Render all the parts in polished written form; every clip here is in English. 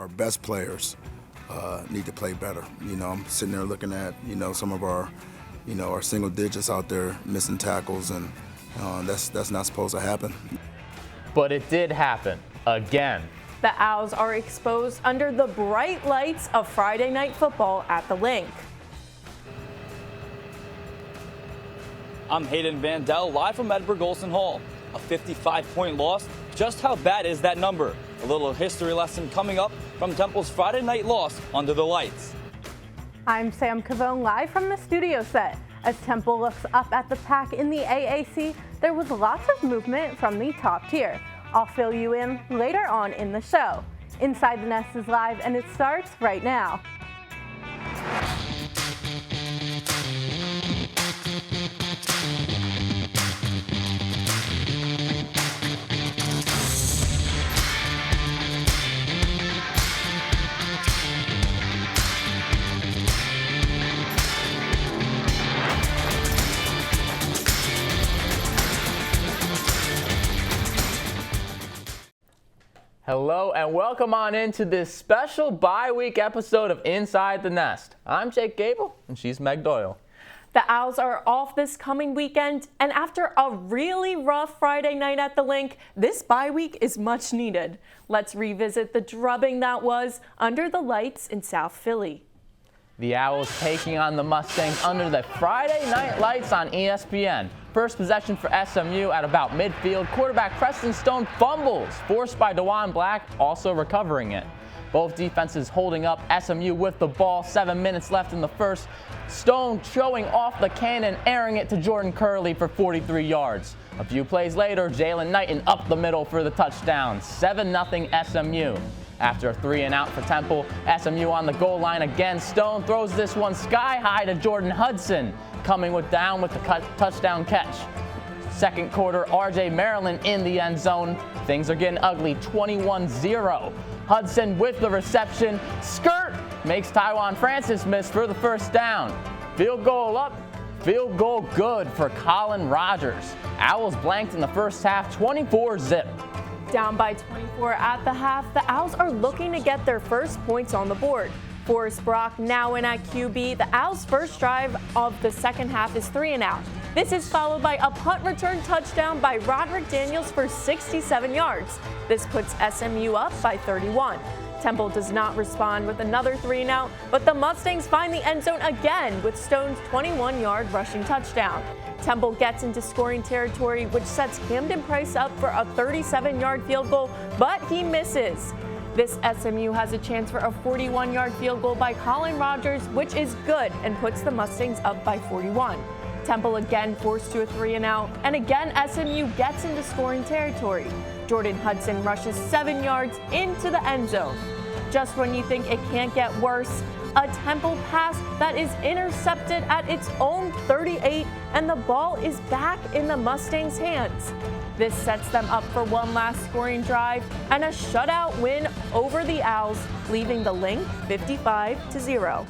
our best players need to play better. I'm sitting there looking at, some of our, our single digits out there missing tackles, and that's not supposed to happen. But it did happen again. The Owls are exposed under the bright lights of Friday night football at the Link. I'm Hayden Bandel, live from Edinburgh Golson Hall. A 55-point loss. Just how bad is that number? A little history lesson coming up from Temple's Friday night loss under the lights. I'm Sam Covone, live from the studio set. As Temple looks up at the pack in the AAC, there was lots of movement from the top tier. I'll fill you in later on in the show. Inside the Nest is live, and it starts right now. Hello and welcome on into this special bye-week episode of Inside the Nest. I'm Jake Gabel and she's Meg Doyle. The Owls are off this coming weekend, and after a really rough Friday night at the Link, this bye week is much needed. Let's revisit the drubbing that was under the lights in South Philly. The Owls taking on the Mustangs under the Friday night lights on ESPN. First possession for SMU at about midfield. Quarterback Preston Stone fumbles, forced by DeJuan Black, also recovering it. Both defenses holding up SMU with the ball. 7 minutes left in the first. Stone showing off the cannon, airing it to Jordan Curley for 43 yards. A few plays later, Jalen Knighton up the middle for the touchdown. 7-0 SMU. After a 3-and-out for Temple, SMU on the goal line again. Stone throws this one sky high to Jordan Hudson, coming down with the touchdown catch. Second quarter, RJ Maryland in the end zone. Things are getting ugly, 21-0. Hudson with the reception. Skirt makes Tywan Francis miss for the first down. Field goal up, field goal good for Colin Rogers. Owls blanked in the first half, 24-0. Down by 24 at the half, the Owls are looking to get their first points on the board. Forrest Brock now in at QB. The Owls' first drive of the second half is 3-and-out. This is followed by a punt return touchdown by Roderick Daniels for 67 yards. This puts SMU up by 31. Temple does not respond with another 3-and-out, but the Mustangs find the end zone again with Stone's 21-yard rushing touchdown. Temple gets into scoring territory, which sets Camden Price up for a 37-yard field goal, but he misses. This SMU has a chance for a 41-yard field goal by Colin Rogers, which is good and puts the Mustangs up by 41. Temple again forced to a 3-and-out, and again SMU gets into scoring territory. Jordan Hudson rushes 7 yards into the end zone. Just when you think it can't get worse, a Temple pass that is intercepted at its own 38, and the ball is back in the Mustangs' hands. This sets them up for one last scoring drive and a shutout win over the Owls, leaving the Link 55-0.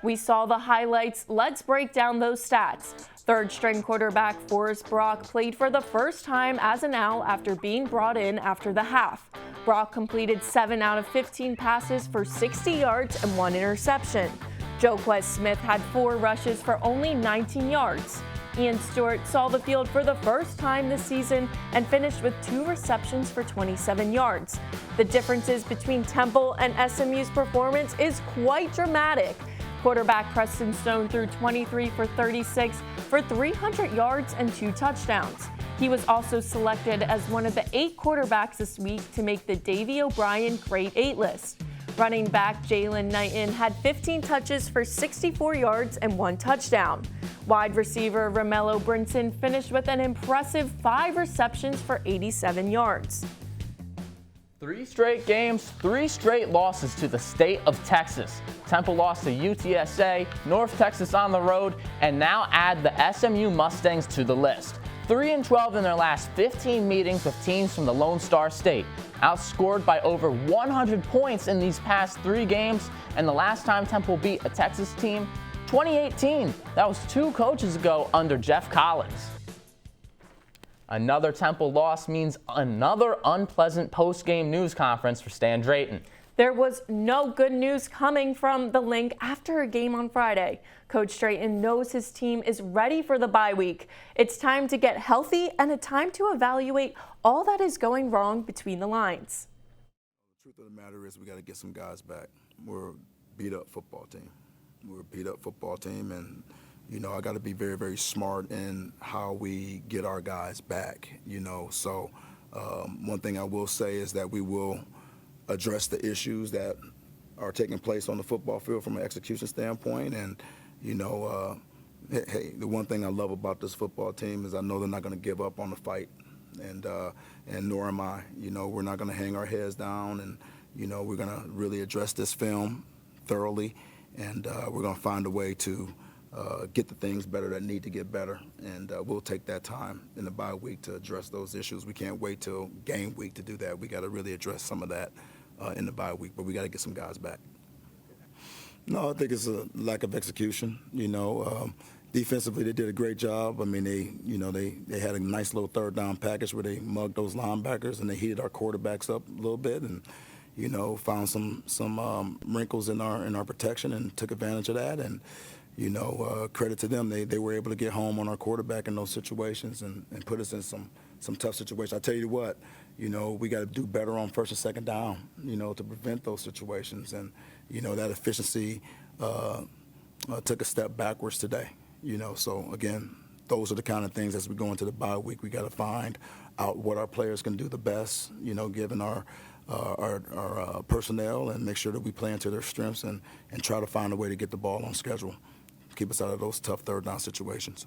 We saw the highlights. Let's break down those stats. Third-string quarterback Forrest Brock played for the first time as an Owl after being brought in after the half. Brock completed 7 out of 15 passes for 60 yards and 1 interception. Joquez Smith had 4 rushes for only 19 yards. Ian Stewart saw the field for the first time this season and finished with 2 receptions for 27 yards. The differences between Temple and SMU's performance is quite dramatic. Quarterback Preston Stone threw 23 for 36 for 300 yards and 2 touchdowns. He was also selected as one of the 8 quarterbacks this week to make the Davey O'Brien Great 8 list. Running back Jalen Knighton had 15 touches for 64 yards and 1 touchdown. Wide receiver Romello Brinson finished with an impressive 5 receptions for 87 yards. 3 straight games, 3 straight losses to the state of Texas. Temple lost to UTSA, North Texas on the road, and now add the SMU Mustangs to the list. 3-12 in their last 15 meetings with teams from the Lone Star State. Outscored by over 100 points in these past 3 games, and the last time Temple beat a Texas team, 2018. That was 2 coaches ago under Jeff Collins. Another Temple loss means another unpleasant post-game news conference for Stan Drayton. There was no good news coming from the Link after a game on Friday. Coach Drayton knows his team is ready for the bye week. It's time to get healthy and a time to evaluate all that is going wrong between the lines. The truth of the matter is we got to get some guys back. We're a beat-up football team. We're a beat-up football team, and I got to be very, very smart in how we get our guys back. So one thing I will say is that we will address the issues that are taking place on the football field from an execution standpoint. And, hey, the one thing I love about this football team is I know they're not going to give up on the fight, and nor am I. We're not going to hang our heads down, and, we're going to really address this film thoroughly, and we're going to find a way to get the things better that need to get better, and we'll take that time in the bye week to address those issues. We can't wait till game week to do that. We got to really address some of that in the bye week, but we got to get some guys back. No, I think it's a lack of execution. Defensively, they did a great job. I mean, they had a nice little third down package where they mugged those linebackers and they heated our quarterbacks up a little bit, and found some wrinkles in our protection and took advantage of that. And credit to them, they were able to get home on our quarterback in those situations and put us in some tough situations. I tell you what, we got to do better on first and second down, to prevent those situations. And, that efficiency took a step backwards today, So, again, those are the kind of things as we go into the bye week, we got to find out what our players can do the best, given our personnel, and make sure that we play into their strengths and try to find a way to get the ball on schedule, keep us out of those tough third down situations.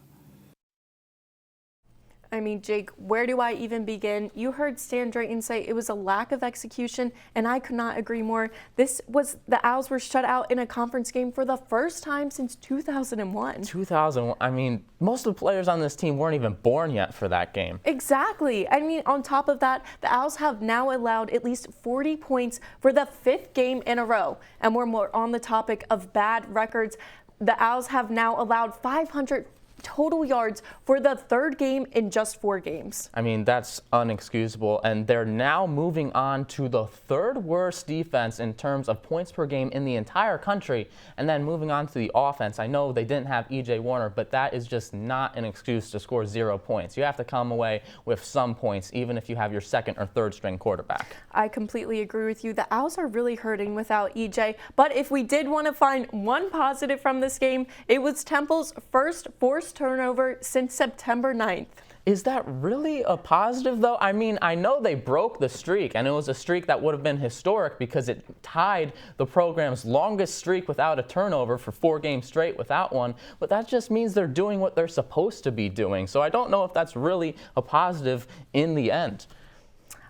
I mean, Jake, where do I even begin? You heard Stan Drayton say it was a lack of execution, and I could not agree more. The Owls were shut out in a conference game for the first time since 2001. 2001. I mean, most of the players on this team weren't even born yet for that game. Exactly. I mean, on top of that, the Owls have now allowed at least 40 points for the 5th game in a row. And we're more on the topic of bad records. The Owls have now allowed 500 total yards for the 3rd game in just 4 games. I mean, that's unexcusable, and they're now moving on to the 3rd worst defense in terms of points per game in the entire country, and then moving on to the offense. I know they didn't have E.J. Warner, but that is just not an excuse to score 0 points. You have to come away with some points, even if you have your 2nd or 3rd string quarterback. I completely agree with you. The Owls are really hurting without E.J., but if we did want to find one positive from this game, it was Temple's first forced turnover since September 9th. Is that really a positive, though? I mean, I know they broke the streak, and it was a streak that would have been historic because it tied the program's longest streak without a turnover for 4 games straight without one, but that just means they're doing what they're supposed to be doing. So I don't know if that's really a positive in the end.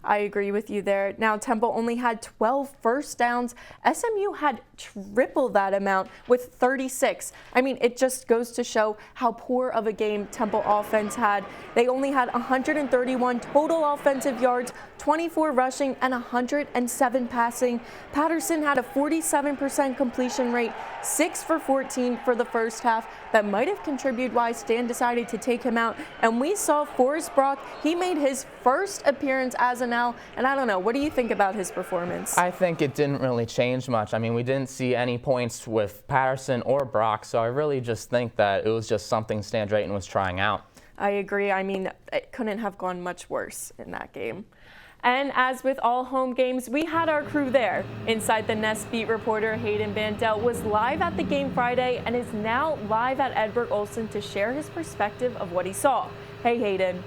I agree with you there. Now, Temple only had 12 first downs. SMU had triple that amount with 36. I mean, it just goes to show how poor of a game Temple offense had. They only had 131 total offensive yards, 24 rushing, and 107 passing. Patterson had a 47% completion rate, 6 for 14 for the first half. That might have contributed why Stan decided to take him out. And we saw Forrest Brock. He made his first appearance as an Owl. And I don't know, what do you think about his performance? I think it didn't really change much. I mean, we didn't see any points with Patterson or Brock, so I really just think that it was just something Stan Drayton was trying out. I agree. I mean, it couldn't have gone much worse in that game. And as with all home games, we had our crew there. Inside the Nest beat reporter Hayden Bandel was live at the game Friday and is now live at Edward Olson to share his perspective of what he saw. Hey, Hayden.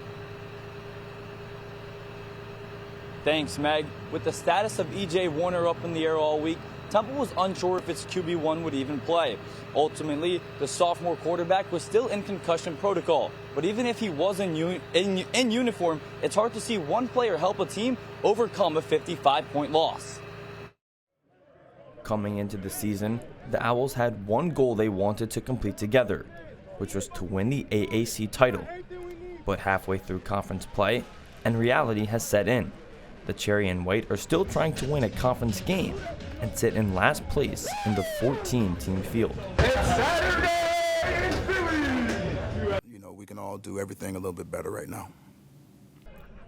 Thanks, Meg. With the status of E.J. Warner up in the air all week, Temple was unsure if its QB1 would even play. Ultimately, the sophomore quarterback was still in concussion protocol. But even if he was in uniform, it's hard to see one player help a team overcome a 55-point loss. Coming into the season, the Owls had one goal they wanted to complete together, which was to win the AAC title. But halfway through conference play, and reality has set in. The Cherry and White are still trying to win a conference game and sit in last place in the 14-team field. It's Saturday in Philly! We can all do everything a little bit better right now.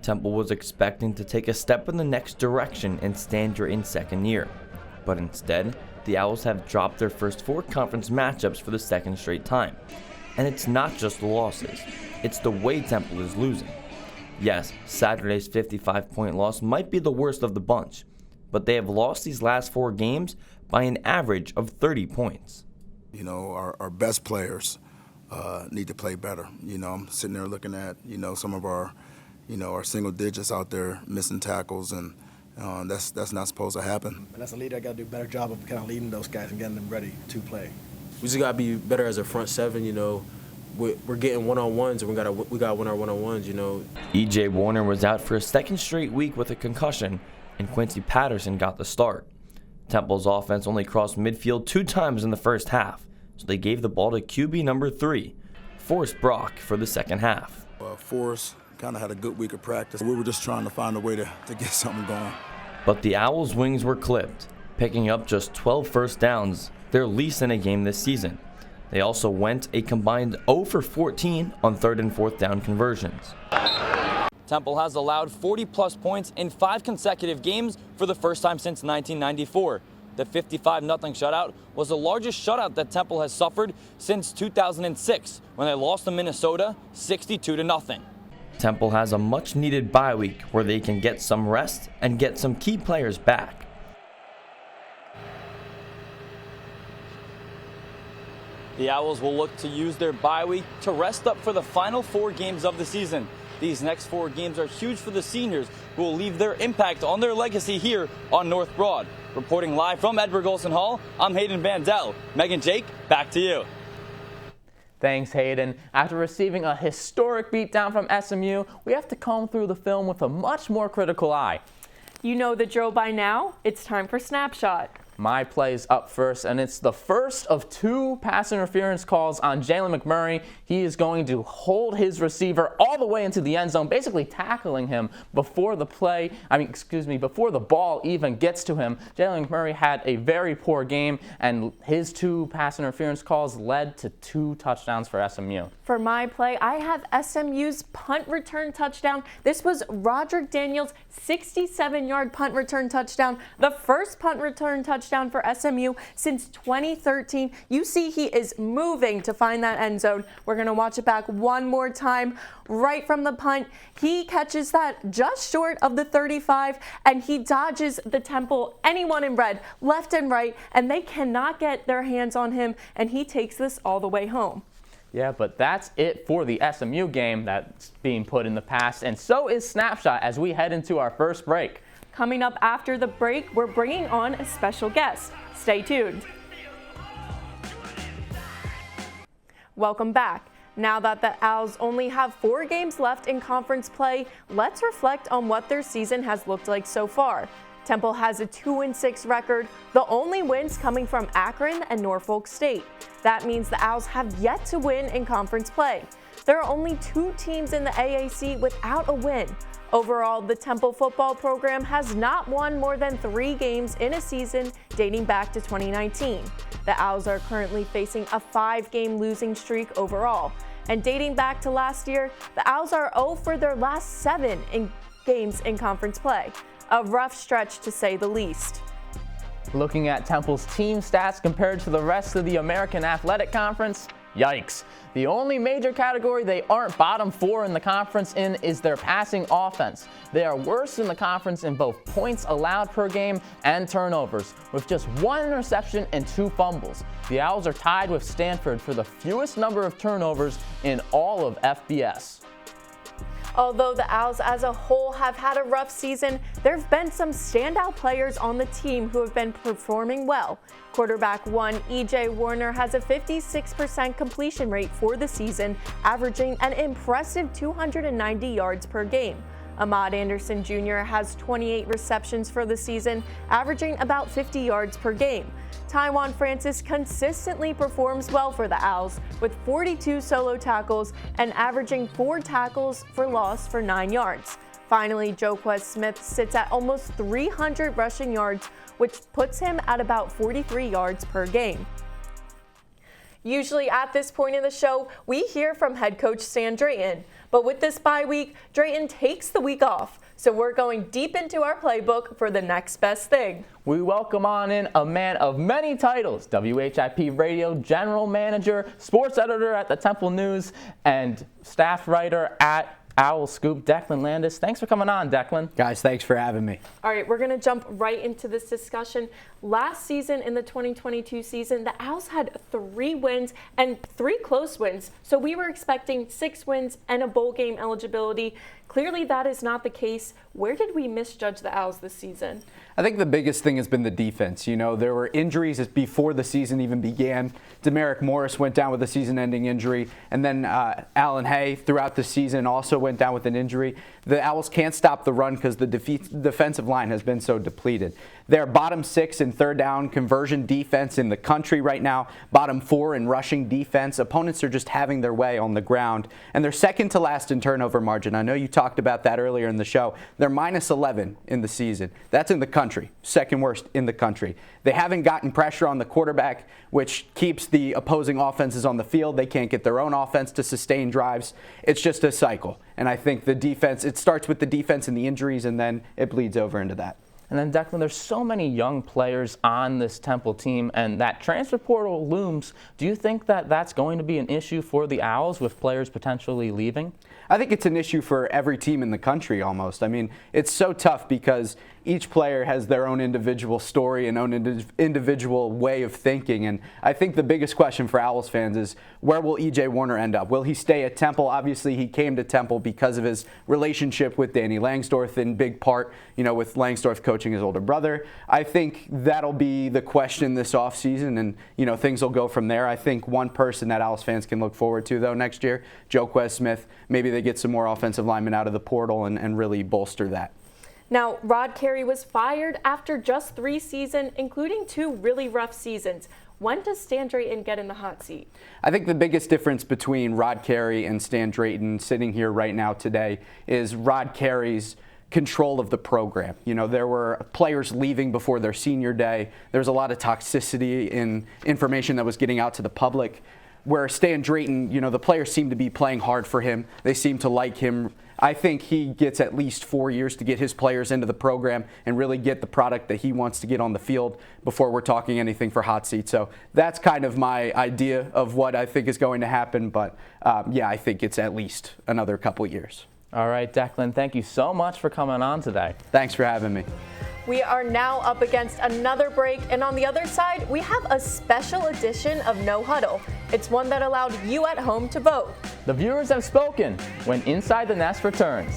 Temple was expecting to take a step in the next direction in Stan Drayton's second year, But instead, the Owls have dropped their first 4 conference matchups for the second straight time. And it's not just the losses, it's the way Temple is losing. Yes, Saturday's 55-point loss might be the worst of the bunch, but they have lost these last 4 games by an average of 30 points. You know, our best players need to play better. You know, I'm sitting there looking at, some of our single digits out there missing tackles, and that's not supposed to happen. And as a leader, I got to do a better job of kind of leading those guys and getting them ready to play. We just got to be better as a front seven, We're getting one-on-ones, and we got to win our one-on-ones, E.J. Warner was out for a second straight week with a concussion, and Quincy Patterson got the start. Temple's offense only crossed midfield 2 times in the first half, so they gave the ball to QB number 3, Forrest Brock, for the second half. Forrest kind of had a good week of practice. We were just trying to find a way to get something going. But the Owls' wings were clipped, picking up just 12 first downs, their least in a game this season. They also went a combined 0 for 14 on 3rd and 4th down conversions. Temple has allowed 40-plus points in 5 consecutive games for the first time since 1994. The 55-0 shutout was the largest shutout that Temple has suffered since 2006, when they lost to Minnesota 62-0. Temple has a much-needed bye week where they can get some rest and get some key players back. The Owls will look to use their bye week to rest up for the final 4 games of the season. These next 4 games are huge for the seniors, who will leave their impact on their legacy here on North Broad. Reporting live from Edward Golson Hall, I'm Hayden Bandel. Megan, Jake, back to you. Thanks, Hayden. After receiving a historic beatdown from SMU, we have to comb through the film with a much more critical eye. You know the drill by now. It's time for Snapshot. My play's up first, and it's the first of 2 pass interference calls on Jalen McMurray. He is going to hold his receiver all the way into the end zone, basically tackling him before the before the ball even gets to him. Jalen McMurray had a very poor game, and his 2 pass interference calls led to 2 touchdowns for SMU. For my play, I have SMU's punt return touchdown. This was Roderick Daniels' 67-yard punt return touchdown, the first punt return touchdown for SMU since 2013. You see he is moving to find that end zone. We're going to watch it back one more time. Right from the punt, he catches that just short of the 35, and he dodges the Temple, anyone in red, left and right, and they cannot get their hands on him, and he takes this all the way home. Yeah, but that's it for the SMU game that's being put in the past, and so is Snapshot as we head into our first break. Coming up after the break, we're bringing on a special guest. Stay tuned. Welcome back. Now that the Owls only have 4 games left in conference play, let's reflect on what their season has looked like so far. Temple has a 2-6 record, the only wins coming from Akron and Norfolk State. That means the Owls have yet to win in conference play. There are only 2 teams in the AAC without a win. Overall, the Temple football program has not won more than 3 games in a season dating back to 2019. The Owls are currently facing a 5-game losing streak overall. And dating back to last year, the Owls are 0 for their last 7 games in conference play. A rough stretch to say the least. Looking at Temple's team stats compared to the rest of the American Athletic Conference, yikes. The only major category they aren't bottom 4 in the conference in is their passing offense. They are worse in the conference in both points allowed per game and turnovers, with just 1 interception and 2 fumbles. The Owls are tied with Stanford for the fewest number of turnovers in all of FBS. Although the Owls as a whole have had a rough season, there have been some standout players on the team who have been performing well. Quarterback 1 E.J. Warner has a 56% completion rate for the season, averaging an impressive 290 yards per game. Ahmad Anderson Jr. has 28 receptions for the season, averaging about 50 yards per game. Tywan Francis consistently performs well for the Owls with 42 solo tackles and averaging 4 tackles for loss for 9 yards. Finally, Joquez Smith sits at almost 300 rushing yards, which puts him at about 43 yards per game. Usually at this point in the show, we hear from head coach Stan Drayton. But with this bye week, Drayton takes the week off. So we're going deep into our playbook for the next best thing. We welcome on in a man of many titles, WHIP radio general manager, sports editor at the Temple News, and staff writer at Owl Scoop, Declan Landis. Thanks for coming on, Declan. Guys, thanks for having me. All right, we're going to jump right into this discussion. Last season, in the 2022 season, the Owls had 3 wins and 3 close wins. So we were expecting 6 wins and a bowl game eligibility. Clearly, that is not the case. Where did we misjudge the Owls this season? I think the biggest thing has been the defense. You know, there were injuries before the season even began. Demerick Morris went down with a season-ending injury, and then Alan Hay throughout the season also went down with an injury. The Owls can't stop the run because the defensive line has been so depleted. They're bottom 6 in third down conversion defense in the country right now, bottom 4 in rushing defense. Opponents are just having their way on the ground, and they're second to last in turnover margin. I know you talked about that earlier in the show. They're minus 11 in the season. That's in the country, second worst in the country. They haven't gotten pressure on the quarterback, which keeps the opposing offenses on the field. They can't get their own offense to sustain drives. It's just a cycle. And I think the defense, it starts with the defense and the injuries, and then it bleeds over into that. And then, Declan, there's so many young players on this Temple team, and that transfer portal looms. Do you think that that's going to be an issue for the Owls with players potentially leaving? I think it's an issue for every team in the country almost. I mean, it's so tough because each player has their own individual story and own individual way of thinking. And I think the biggest question for Owls fans is, where will E.J. Warner end up? Will he stay at Temple? Obviously, he came to Temple because of his relationship with Danny Langsdorff, in big part, you know, with Langsdorff coaching his older brother. I think that'll be the question this offseason, and, you know, things will go from there. I think one person that Owls fans can look forward to, though, next year, Joquez Smith. Maybe they get some more offensive linemen out of the portal and really bolster that. Now, Rod Carey was fired after just 3 seasons, including 2 really rough seasons. When does Stan Drayton get in the hot seat? I think the biggest difference between Rod Carey and Stan Drayton sitting here right now today is Rod Carey's control of the program. You know, there were players leaving before their senior day. There was a lot of toxicity in information that was getting out to the public. Where Stan Drayton, you know, the players seem to be playing hard for him. They seem to like him. I think he gets at least 4 years to get his players into the program and really get the product that he wants to get on the field before we're talking anything for hot seat. So that's kind of my idea of what I think is going to happen. But yeah, I think it's at least another couple years. All right, Declan, thank you so much for coming on today. Thanks for having me. We are now up against another break, and on the other side, we have a special edition of No Huddle. It's one that allowed you at home to vote. The viewers have spoken when Inside the Nest returns.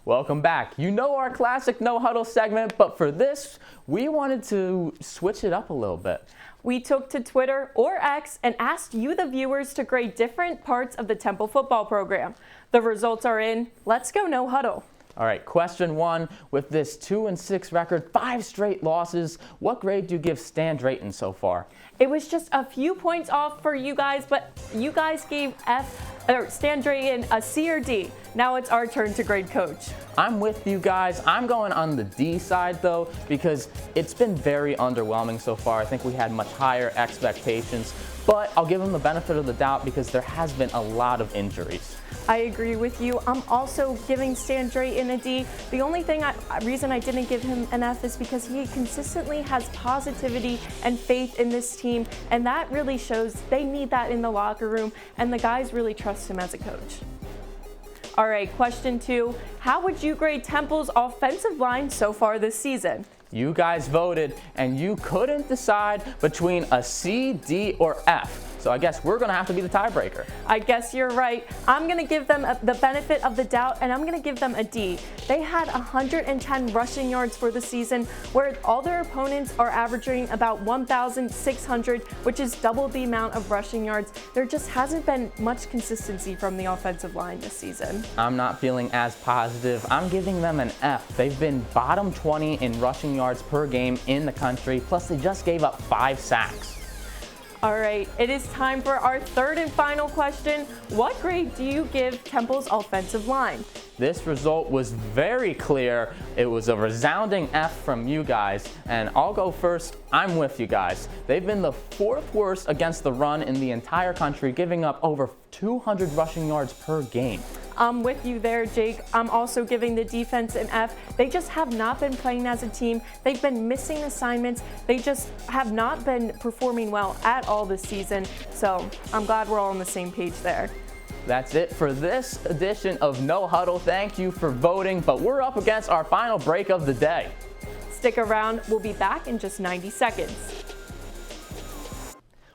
Welcome back. You know our classic No Huddle segment, but for this, we wanted to switch it up a little bit. We took to Twitter or X and asked you, the viewers, to grade different parts of the Temple football program. The results are in. Let's go No Huddle. All right, question 1. With this 2-6 record, 5 straight losses, what grade do you give Stan Drayton so far? It was just a few points off for you guys, but you guys gave Stan Drayton a C or D. Now it's our turn to grade Coach. I'm with you guys. I'm going on the D side, though, because it's been very underwhelming so far. I think we had much higher expectations, but I'll give him the benefit of the doubt because there has been a lot of injuries. I agree with you. I'm also giving Stan Drayton a D. The only reason I didn't give him an F is because he consistently has positivity and faith in this team, and that really shows. They need that in the locker room, and the guys really trust him as a coach. All right, question 2. How would you grade Temple's offensive line so far this season? You guys voted, and you couldn't decide between a C, D, or F. So I guess we're going to have to be the tiebreaker. I guess you're right. I'm going to give them the benefit of the doubt, and I'm going to give them a D. They had 110 rushing yards for the season, where all their opponents are averaging about 1,600, which is double the amount of rushing yards. There just hasn't been much consistency from the offensive line this season. I'm not feeling as positive. I'm giving them an F. They've been bottom 20 in rushing yards per game in the country, plus they just gave up 5 sacks. All right, it is time for our third and final question. What grade do you give Temple's offensive line? This result was very clear. It was a resounding F from you guys, and I'll go first. I'm with you guys. They've been the 4th worst against the run in the entire country, giving up over 200 rushing yards per game. I'm with you there, Jake. I'm also giving the defense an F. They just have not been playing as a team. They've been missing assignments. They just have not been performing well at all this season. So I'm glad we're all on the same page there. That's it for this edition of No Huddle. Thank you for voting, but we're up against our final break of the day. Stick around. We'll be back in just 90 seconds.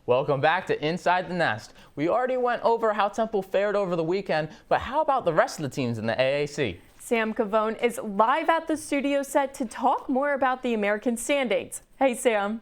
Welcome back to Inside the Nest. We already went over how Temple fared over the weekend, but how about the rest of the teams in the AAC? Sam Covone is live at the studio set to talk more about the American standings. Hey, Sam.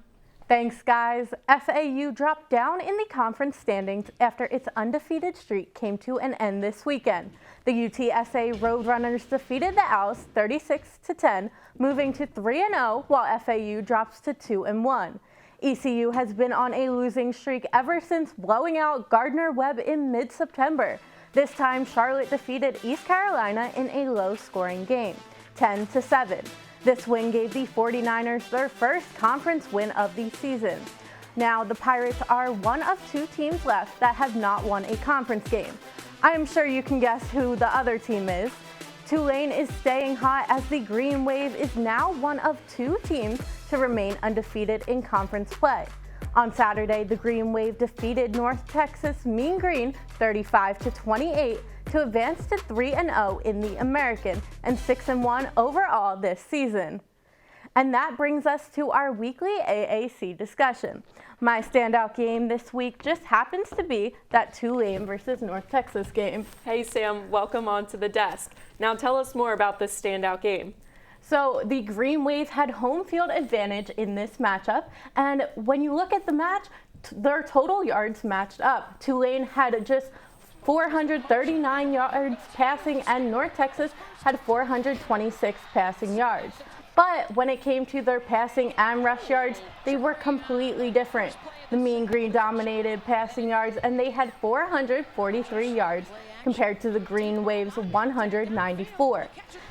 Thanks, guys. FAU dropped down in the conference standings after its undefeated streak came to an end this weekend. The UTSA Roadrunners defeated the Owls 36-10, moving to 3-0, while FAU drops to 2-1. ECU has been on a losing streak ever since blowing out Gardner-Webb in mid-September. This time, Charlotte defeated East Carolina in a low-scoring game, 10-7. This win gave the 49ers their first conference win of the season. Now, the Pirates are one of 2 teams left that have not won a conference game. I am sure you can guess who the other team is. Tulane is staying hot as the Green Wave is now one of 2 teams to remain undefeated in conference play. On Saturday, the Green Wave defeated North Texas Mean Green 35-28 to advance to 3-0 in the American and 6-1 overall this season. And that brings us to our weekly AAC discussion. My standout game this week just happens to be that Tulane versus North Texas game. Hey, Sam, welcome onto the desk. Now tell us more about this standout game. So the Green Wave had home field advantage in this matchup, and when you look at the match, their total yards matched up. Tulane had just 439 yards passing, and North Texas had 426 passing yards. But when it came to their passing and rush yards, they were completely different. The Mean Green dominated passing yards, and they had 443 yards compared to the Green Wave's 194.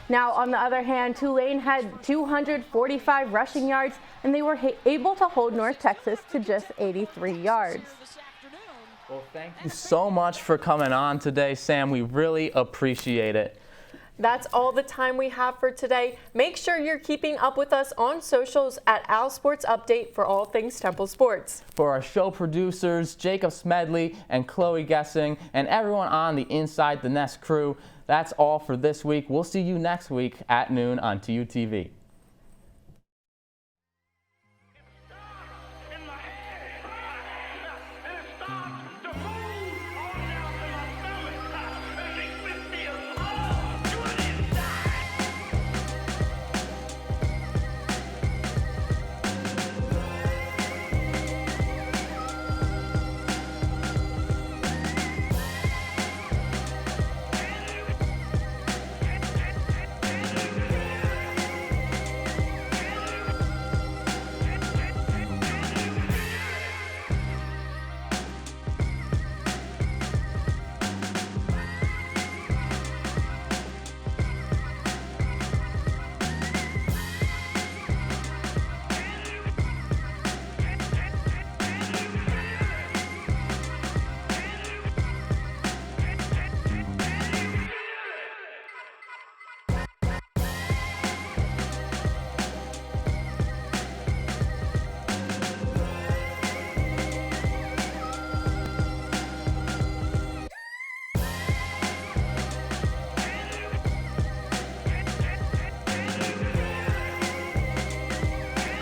Now, on the other hand, Tulane had 245 rushing yards, and they were able to hold North Texas to just 83 yards. Well, thank you so much for coming on today, Sam. We really appreciate it. That's all the time we have for today. Make sure you're keeping up with us on socials at Al Sports Update for all things Temple Sports. For our show producers, Jacob Smedley and Chloe Gessing, and everyone on the Inside the Nest crew, that's all for this week. We'll see you next week at noon on TUTV.